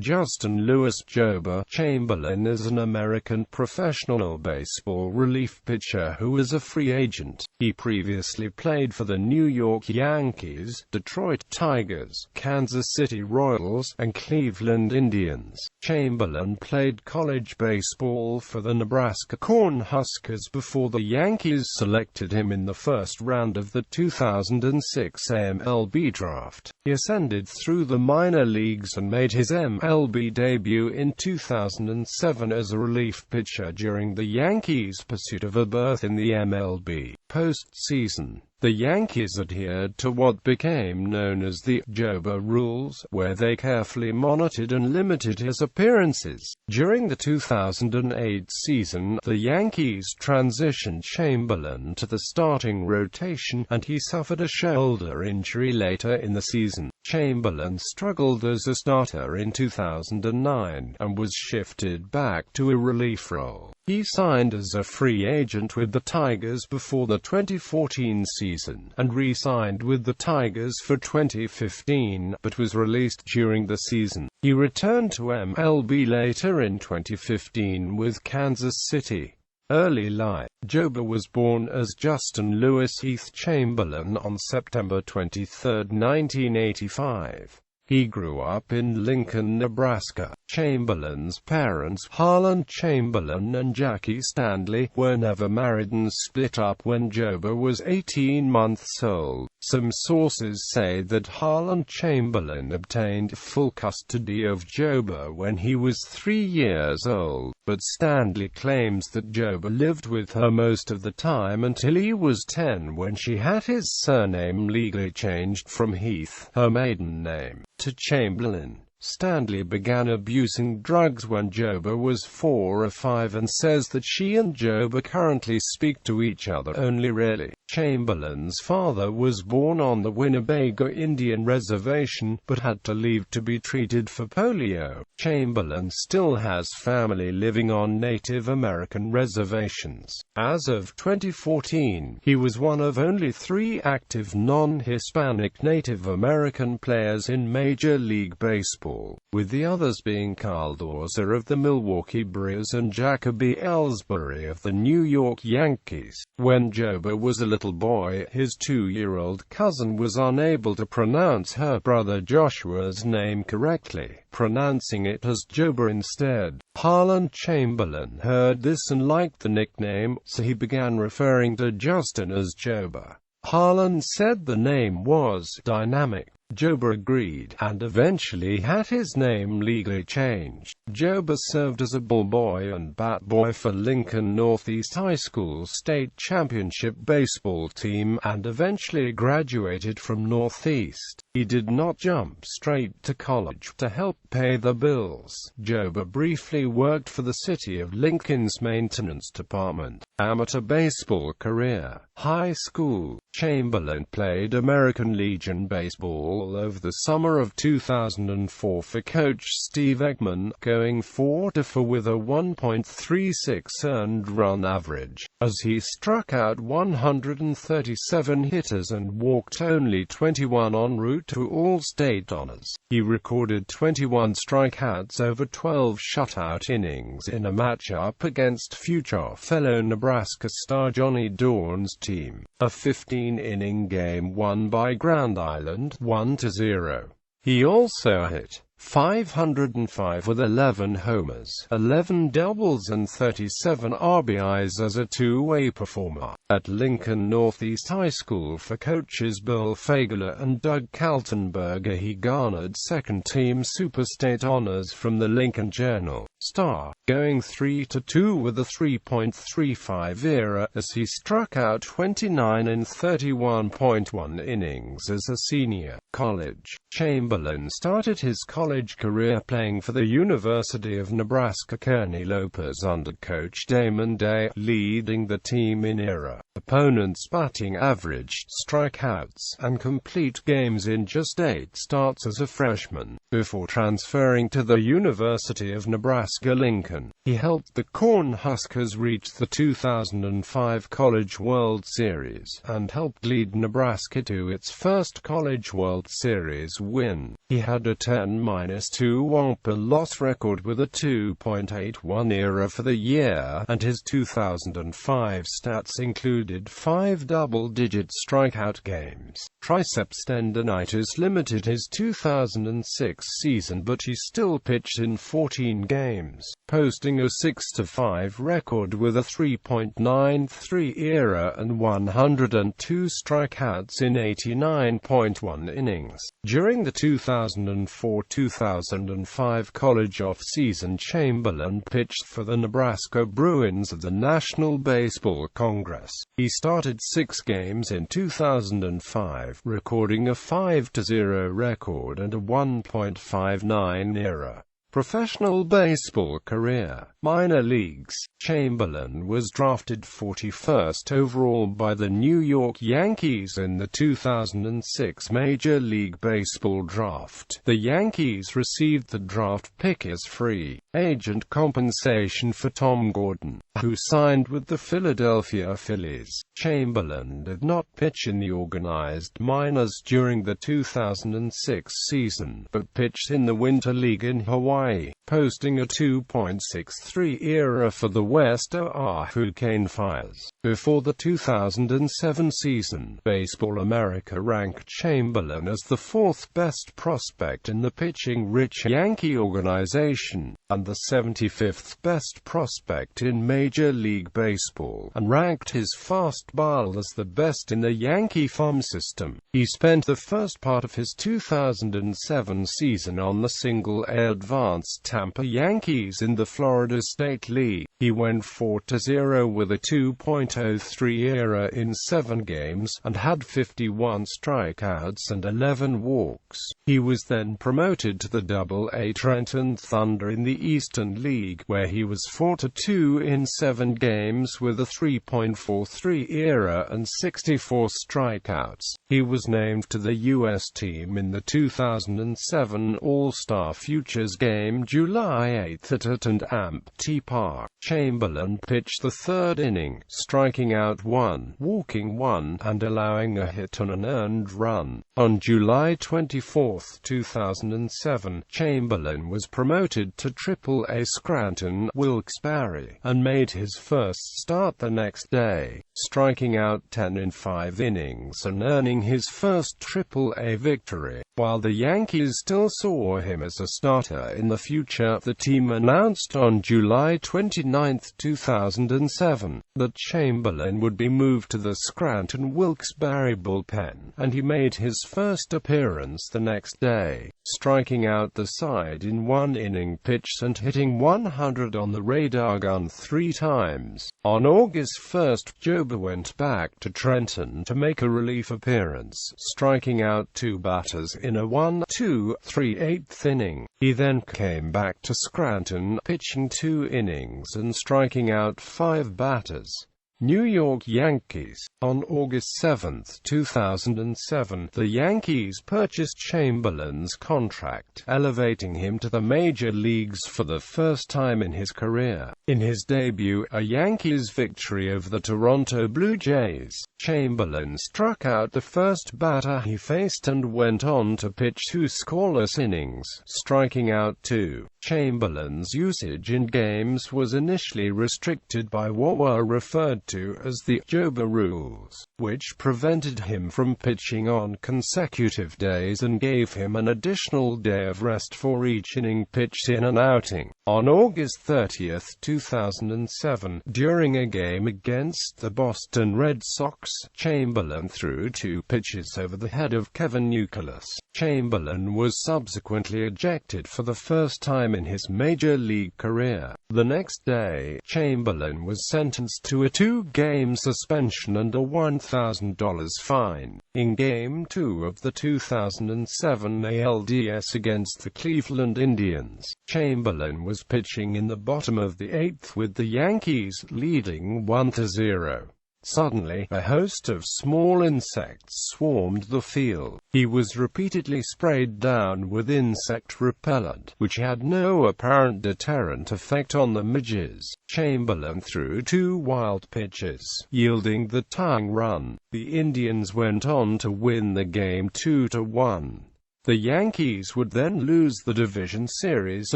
Justin Lewis. Joba Chamberlain is an American professional baseball relief pitcher who is a free agent. He previously played for the New York Yankees, Detroit Tigers, Kansas City Royals, and Cleveland Indians. Chamberlain played college baseball for the Nebraska Cornhuskers before the Yankees selected him in the first round of the 2006 MLB draft. He ascended through the minor leagues and made his MLB debut in 2007 as a relief pitcher during the Yankees' pursuit of a berth in the MLB postseason. The Yankees adhered to what became known as the Joba rules, where they carefully monitored and limited his appearances. During the 2008 season, the Yankees transitioned Chamberlain to the starting rotation, and he suffered a shoulder injury later in the season. Chamberlain struggled as a starter in 2009, and was shifted back to a relief role. He signed as a free agent with the Tigers before the 2014 season, and re-signed with the Tigers for 2015, but was released during the season. He returned to MLB later in 2015 with Kansas City. Early life. Joba was born as Justin Lewis Heath Chamberlain on September 23, 1985. He grew up in Lincoln, Nebraska. Chamberlain's parents, Harlan Chamberlain and Jackie Stanley, were never married and split up when Joba was 18 months old. Some sources say that Harlan Chamberlain obtained full custody of Joba when he was 3 years old, but Stanley claims that Joba lived with her most of the time until he was 10, when she had his surname legally changed from Heath, her maiden name, to Chamberlain. Stanley began abusing drugs when Joba was 4 or 5 and says that she and Joba currently speak to each other only rarely. Chamberlain's father was born on the Winnebago Indian Reservation, but had to leave to be treated for polio. Chamberlain still has family living on Native American reservations. As of 2014, he was one of only 3 active non-Hispanic Native American players in Major League Baseball, with the others being Carl Dorsey of the Milwaukee Brewers and Jacoby Ellsbury of the New York Yankees. When Joba was a little boy, his 2-year-old cousin was unable to pronounce her brother Joshua's name correctly, pronouncing it as Joba instead. Harlan Chamberlain heard this and liked the nickname, so he began referring to Justin as Joba. Harlan said the name was dynamic. Joba agreed, and eventually had his name legally changed. Joba served as a ball boy and bat boy for Lincoln Northeast High School state championship baseball team, and eventually graduated from Northeast. He did not jump straight to college to help pay the bills. Joba briefly worked for the city of Lincoln's maintenance department. Amateur baseball career. High school. Chamberlain played American Legion baseball over the summer of 2004 for coach Steve Eggman, going 4-4 with a 1.36 earned run average, as he struck out 137 hitters and walked only 21 en route to All-State honors. He recorded 21 strikeouts over 12 shutout innings in a matchup against future fellow Nebraska star Johnny Dorn's team, a 15-inning game won by Grand Island 1-0. He also hit .505 with 11 homers, 11 doubles and 37 RBIs as a two-way performer. At Lincoln Northeast High School for coaches Bill Fagler and Doug Kaltenberger, he garnered second-team Superstate honors from the Lincoln Journal-Star, going 3-2 with a 3.35 ERA as he struck out 29 in 31.1 innings as a senior. College. Chamberlain started his college career playing for the University of Nebraska Kearney Lopez under coach Damon Day, leading the team in ERA Opponents' batting averaged strikeouts and complete games in just 8 starts as a freshman. Before transferring to the University of Nebraska-Lincoln, he helped the Cornhuskers reach the 2005 College World Series, and helped lead Nebraska to its first College World Series win. He had a 10-2 win-per-loss record with a 2.81 ERA for the year, and his 2005 stats included 5 double-digit strikeout games. Triceps tendonitis limited his 2006 season, but he still pitched in 14 games, posting a 6-5 record with a 3.93 ERA and 102 strikeouts in 89.1 innings. During the 2004-2005 college off-season, Chamberlain pitched for the Nebraska Bruins of the National Baseball Congress. He started 6 games in 2005, recording a 5-0 record and a 1.59 ERA. Professional baseball career. Minor leagues. Chamberlain was drafted 41st overall by the New York Yankees in the 2006 Major League Baseball draft. The Yankees received the draft pick as free agent compensation for Tom Gordon, who signed with the Philadelphia Phillies. Chamberlain did not pitch in the organized minors during the 2006 season, but pitched in the Winter League in Hawaii, posting a 2.63 ERA for the West Oahu Cane Fires. Before the 2007 season, Baseball America ranked Chamberlain as the 4th best prospect in the pitching-rich Yankee organization, and the 75th best prospect in Major League Baseball, and ranked his fastball as the best in the Yankee farm system. He spent the first part of his 2007 season on the Single-A advanced Tampa Yankees in the Florida State League. He went 4-0 with a 2.03 ERA in 7 games, and had 51 strikeouts and 11 walks. He was then promoted to the Double-A Trenton Thunder in the Eastern League, where he was 4-2 in 7 games with a 3.43 ERA and 64 strikeouts. He was named to the U.S. team in the 2007 All-Star Futures Game July 8 at en.T Park. Chamberlain pitched the 3rd inning, striking out 1, walking 1, and allowing a hit on an earned run. On July 24, 2007, Chamberlain was promoted to Triple-A Scranton Wilkes-Barre, and made his first start the next day, striking out 10 in 5 innings and earning his first Triple-A victory. While the Yankees still saw him as a starter in the future, the team announced on July 29, 2007, that Chamberlain would be moved to the Scranton Wilkes-Barre bullpen, and he made his first appearance the next day, striking out the side in 1 inning pitch and hitting 100 on the radar gun 3 times. On August 1, Joba went back to Trenton to make a relief appearance, striking out 2 batters in a 1-2-3/8 inning. He then came back to Scranton, pitching 2 innings and striking out 5 batters. New York Yankees. On August 7, 2007, the Yankees purchased Chamberlain's contract, elevating him to the major leagues for the first time in his career. In his debut, a Yankees victory over the Toronto Blue Jays, Chamberlain struck out the first batter he faced and went on to pitch 2 scoreless innings, striking out 2. Chamberlain's usage in games was initially restricted by what were referred to as the Joba rules, which prevented him from pitching on consecutive days and gave him an additional day of rest for each inning pitched in an outing. On August 30, 2007, during a game against the Boston Red Sox, Chamberlain threw 2 pitches over the head of Kevin Youkilis. Chamberlain was subsequently ejected for the first time in his major league career. The next day, Chamberlain was sentenced to a 2-game suspension and a $1,000 fine. In Game 2 of the 2007 ALDS against the Cleveland Indians, Chamberlain was pitching in the bottom of the 8th with the Yankees leading 1-0. Suddenly, a host of small insects swarmed the field. He was repeatedly sprayed down with insect repellent, which had no apparent deterrent effect on the midges. Chamberlain threw 2 wild pitches, yielding the tying run. The Indians went on to win the game 2-1. The Yankees would then lose the division series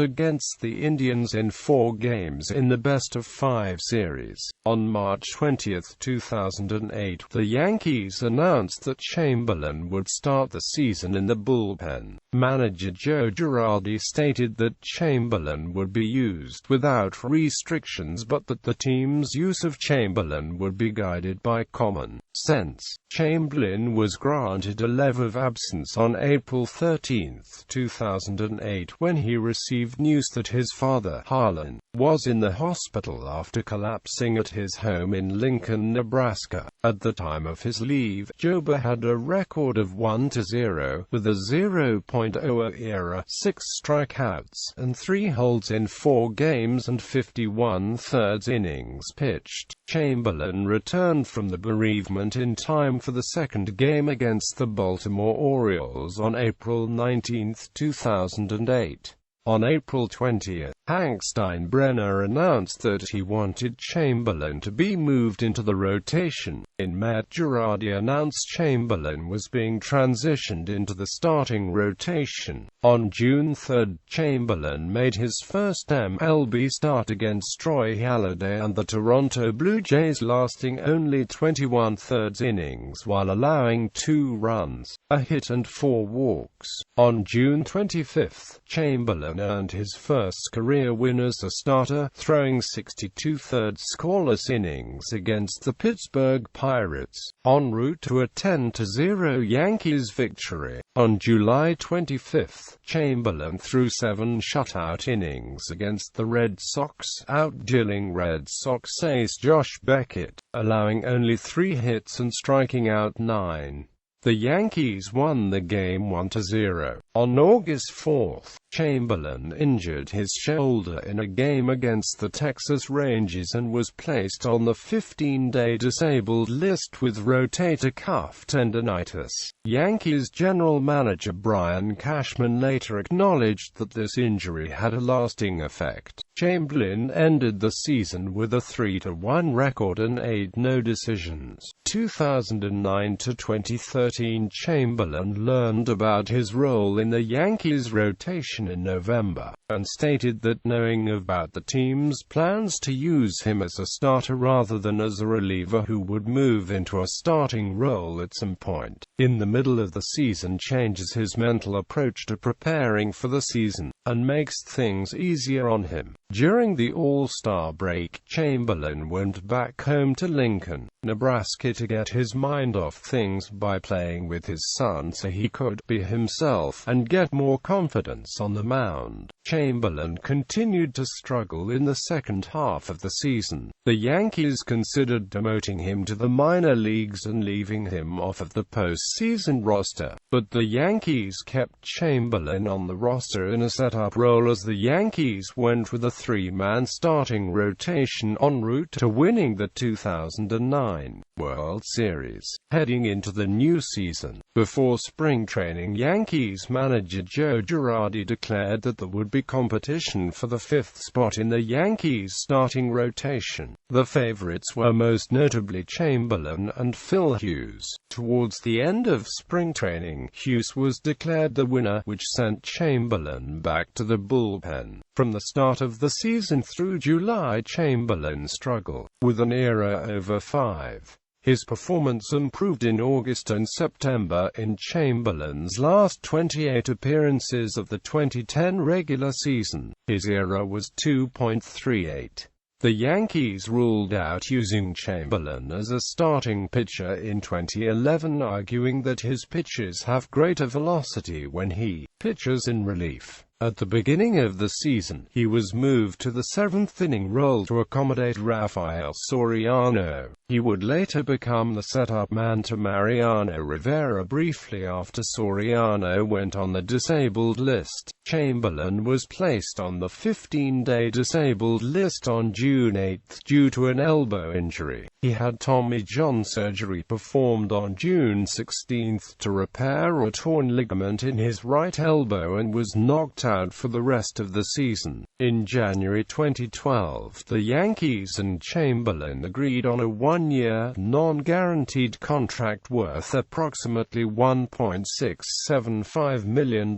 against the Indians in 4 games in the best-of-5 series. On March 20, 2008, the Yankees announced that Chamberlain would start the season in the bullpen. Manager Joe Girardi stated that Chamberlain would be used without restrictions, but that the team's use of Chamberlain would be guided by common sense. Chamberlain was granted a leave of absence on April 13, 2008, when he received news that his father, Harlan, was in the hospital after collapsing at his home in Lincoln, Nebraska. At the time of his leave, Joba had a record of 1-0, with a 0.0 ERA, 6 strikeouts, and 3 holds in 4 games and 51/3 innings pitched. Chamberlain returned from the bereavement in time for the second game against the Baltimore Orioles on April 19, 2008. On April 20, Hank Steinbrenner announced that he wanted Chamberlain to be moved into the rotation. In May, Girardi announced Chamberlain was being transitioned into the starting rotation. On June 3, Chamberlain made his first MLB start against Troy Halladay and the Toronto Blue Jays, lasting only 21/3 innings while allowing 2 runs, a hit and 4 walks. On June 25, Chamberlain earned his first career win as a starter, throwing 62/3 scoreless innings against the Pittsburgh Pirates, en route to a 10-0 Yankees victory. On July 25, Chamberlain threw 7 shutout innings against the Red Sox, outdealing Red Sox ace Josh Beckett, allowing only 3 hits and striking out 9. The Yankees won the game 1-0. On August 4, Chamberlain injured his shoulder in a game against the Texas Rangers and was placed on the 15-day disabled list with rotator cuff tendonitis. Yankees general manager Brian Cashman later acknowledged that this injury had a lasting effect. Chamberlain ended the season with a 3-1 record and 8 no decisions. 2009 to 2013, Chamberlain learned about his role in the Yankees rotation in November, and stated that knowing about the team's plans to use him as a starter rather than as a reliever who would move into a starting role at some point in the middle of the season changes his mental approach to preparing for the season, and makes things easier on him. During the All-Star break, Chamberlain went back home to Lincoln, Nebraska to get his mind off things by playing with his son so he could be himself and get more confidence on the mound. Chamberlain continued to struggle in the second half of the season. The Yankees considered demoting him to the minor leagues and leaving him off of the postseason roster, but the Yankees kept Chamberlain on the roster in a setup role as the Yankees went with a 3-man starting rotation en route to winning the 2009 World Series. Heading into the new season, before spring training, Yankees manager Joe Girardi declared that there would be competition for the 5th spot in the Yankees starting rotation. The favorites were most notably Chamberlain and Phil Hughes. Towards the end of spring training, Hughes was declared the winner, which sent Chamberlain back to the bullpen. From the start of the season through July, Chamberlain struggled with an ERA over 5. His performance improved in August and September. In Chamberlain's last 28 appearances of the 2010 regular season, his ERA was 2.38. The Yankees ruled out using Chamberlain as a starting pitcher in 2011, arguing that his pitches have greater velocity when he pitches in relief. At the beginning of the season, he was moved to the seventh-inning role to accommodate Rafael Soriano. He would later become the setup man to Mariano Rivera briefly after Soriano went on the disabled list. Chamberlain was placed on the 15-day disabled list on June 8 due to an elbow injury. He had Tommy John surgery performed on June 16 to repair a torn ligament in his right elbow and was knocked out for the rest of the season. In January 2012, the Yankees and Chamberlain agreed on a one-year, non-guaranteed contract worth approximately $1.675 million.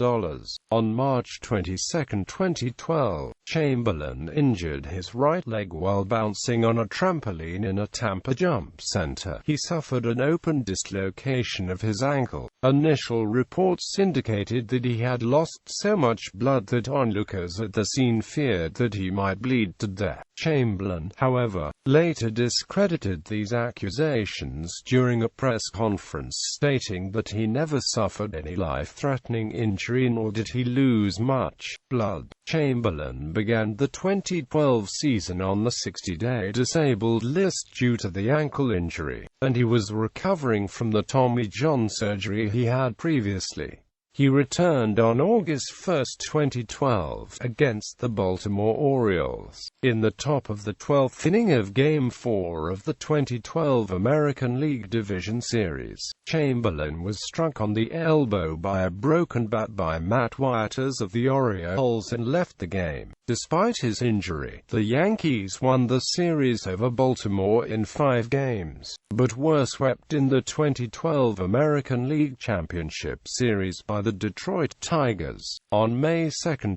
On March 22, 2012, Chamberlain injured his right leg while bouncing on a trampoline in a Tampa jump center. He suffered an open dislocation of his ankle. Initial reports indicated that he had lost so much blood that onlookers at the scene feared that he might bleed to death. Chamberlain, however, later discredited these accusations during a press conference, stating that he never suffered any life-threatening injury nor did he lose much blood. Chamberlain began the 2012 season on the 60-day disabled list due to the ankle injury, and he was recovering from the Tommy John surgery he had previously. He returned on August 1, 2012, against the Baltimore Orioles, in the top of the 12th inning of Game 4 of the 2012 American League Division Series. Chamberlain was struck on the elbow by a broken bat by Matt Wieters of the Orioles and left the game. Despite his injury, the Yankees won the series over Baltimore in 5 games, but were swept in the 2012 American League Championship Series by the Detroit Tigers. On May 2,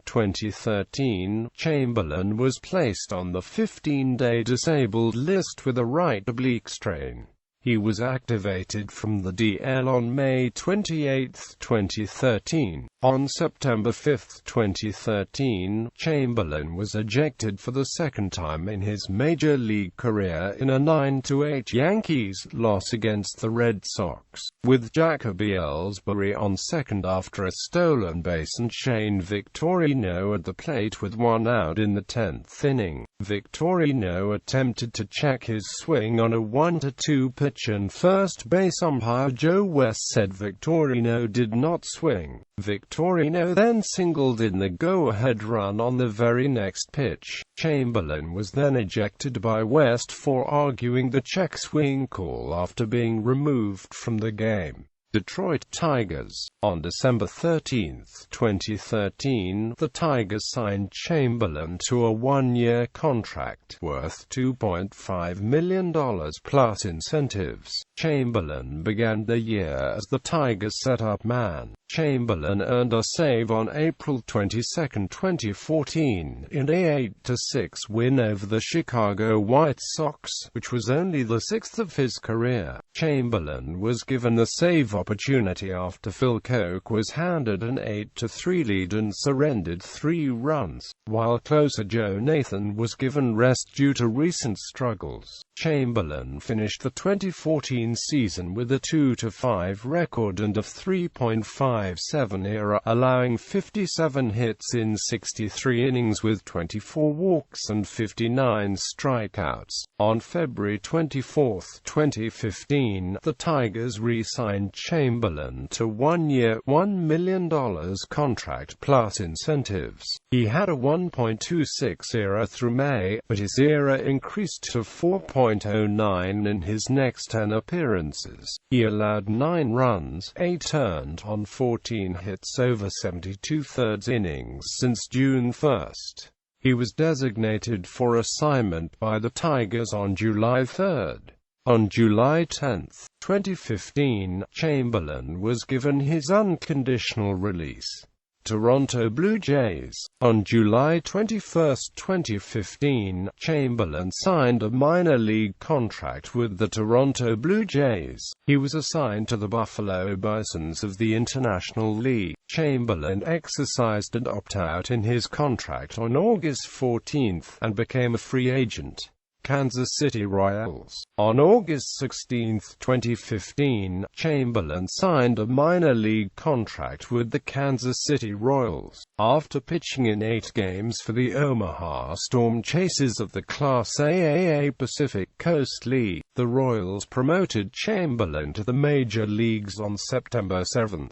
2013, Chamberlain was placed on the 15-day disabled list with a right oblique strain. He was activated from the DL on May 28, 2013. On September 5, 2013, Chamberlain was ejected for the second time in his major league career in a 9-8 Yankees loss against the Red Sox, with Jacoby Ellsbury on second after a stolen base and Shane Victorino at the plate with 1 out in the 10th inning. Victorino attempted to check his swing on a 1-2 pitch and first base umpire Joe West said Victorino did not swing. Victorino then singled in the go-ahead run on the very next pitch. Chamberlain was then ejected by West for arguing the check swing call after being removed from the game. Detroit Tigers. On December 13, 2013, the Tigers signed Chamberlain to a one-year contract worth $2.5 million plus incentives. Chamberlain began the year as the Tigers setup man. Chamberlain earned a save on April 22, 2014, in a 8-6 win over the Chicago White Sox, which was only the 6th of his career. Chamberlain was given the save opportunity after Phil Koch was handed an 8-3 lead and surrendered 3 runs, while closer Joe Nathan was given rest due to recent struggles. Chamberlain finished the 2014 season with a 2-5 record and a 3.57 ERA, allowing 57 hits in 63 innings with 24 walks and 59 strikeouts. On February 24, 2015, the Tigers re-signed Chamberlain to one-year, $1 million contract plus incentives. He had a 1.26 ERA through May, but his ERA increased to 4.09 in his next 10 appearances. He allowed 9 runs, 8 earned on 14 hits over 72 thirds innings since June 1. He was designated for assignment by the Tigers on July 3. On July 10, 2015, Chamberlain was given his unconditional release. Toronto Blue Jays. On July 21, 2015, Chamberlain signed a minor league contract with the Toronto Blue Jays. He was assigned to the Buffalo Bisons of the International League. Chamberlain exercised an opt-out in his contract on August 14 and became a free agent. Kansas City Royals. On August 16, 2015, Chamberlain signed a minor league contract with the Kansas City Royals. After pitching in 8 games for the Omaha Storm Chasers of the Class A Pacific Coast League, the Royals promoted Chamberlain to the major leagues on September 7.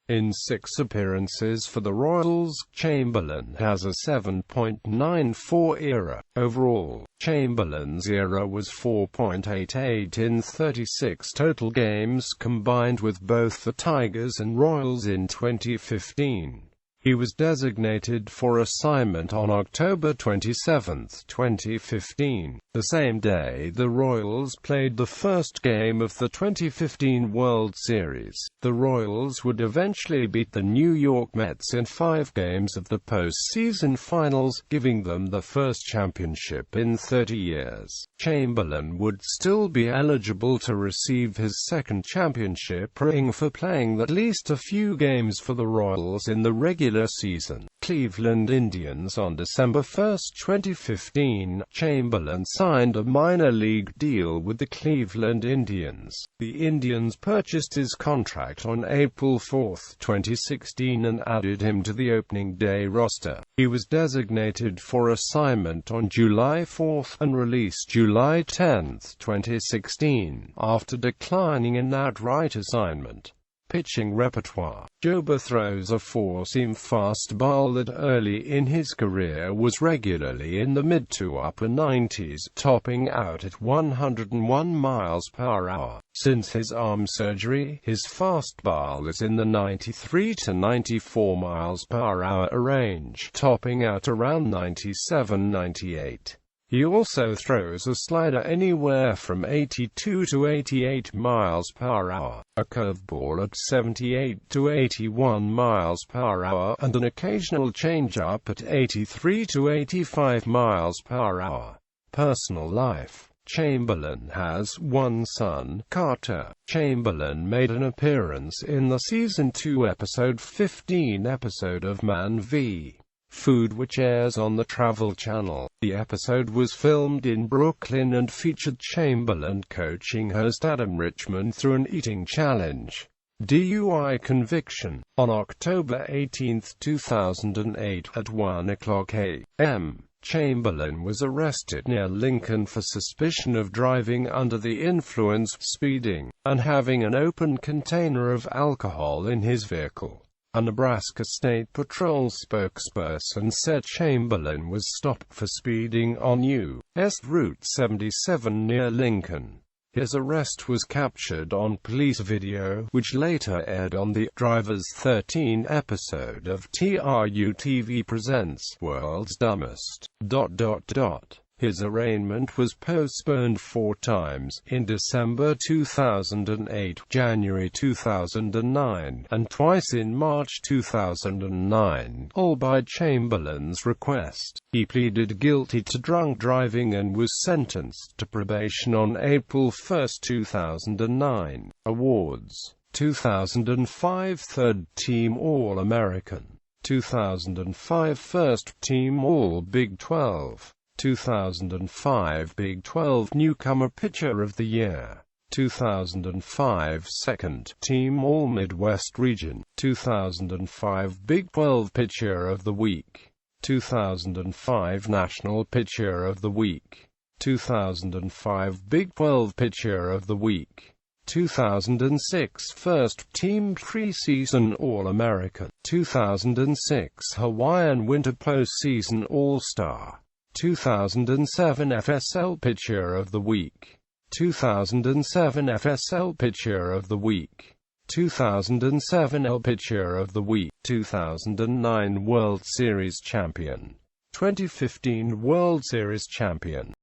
In 6 appearances for the Royals, Chamberlain has a 7.94 ERA. Overall, Chamberlain's ERA was 4.88 in 36 total games combined with both the Tigers and Royals in 2015. He was designated for assignment on October 27, 2015. The same day the Royals played the first game of the 2015 World Series. The Royals would eventually beat the New York Mets in 5 games of the postseason finals, giving them the first championship in 30 years. Chamberlain would still be eligible to receive his second championship ring for playing at least a few games for the Royals in the regular season. Cleveland Indians. On December 1, 2015, Chamberlain signed a minor league deal with the Cleveland Indians. The Indians purchased his contract on April 4, 2016 and added him to the opening day roster. He was designated for assignment on July 4 and released July 10, 2016, after declining an outright assignment. Pitching repertoire. Joba throws a four-seam fastball that early in his career was regularly in the mid to upper 90s, topping out at 101 miles per hour. Since his arm surgery, his fastball is in the 93 to 94 miles per hour range, topping out around 97-98. He also throws a slider anywhere from 82 to 88 miles per hour, a curveball at 78 to 81 miles per hour, and an occasional changeup at 83 to 85 miles per hour. Personal life. Chamberlain has one son, Carter. Chamberlain made an appearance in the Season 2 Episode 15 episode of Man v. Food, which airs on the Travel Channel. The episode was filmed in Brooklyn and featured Chamberlain coaching host Adam Richman through an eating challenge. DUI conviction. On October 18, 2008, at 1:00 a.m., Chamberlain was arrested near Lincoln for suspicion of driving under the influence, speeding, and having an open container of alcohol in his vehicle. A Nebraska State Patrol spokesperson said Chamberlain was stopped for speeding on U.S. Route 77 near Lincoln. His arrest was captured on police video, which later aired on the Drivers 13 episode of TRU-TV Presents World's Dumbest. His arraignment was postponed 4 times, in December 2008, January 2009, and twice in March 2009, all by Chamberlain's request. He pleaded guilty to drunk driving and was sentenced to probation on April 1, 2009. Awards. 2005 Third Team All-American. 2005 First Team All-Big 12. 2005 Big 12 Newcomer Pitcher of the Year. 2005 Second Team All-Midwest Region. 2005 Big 12 Pitcher of the Week. 2005 National Pitcher of the Week. 2005 Big 12 Pitcher of the Week. 2006 First Team Preseason All-American. 2006 Hawaiian Winter Postseason All-Star. 2007 FSL Pitcher of the Week. 2007 FSL Pitcher of the Week. 2007 L Pitcher of the Week. 2009 World Series Champion. 2015 World Series Champion.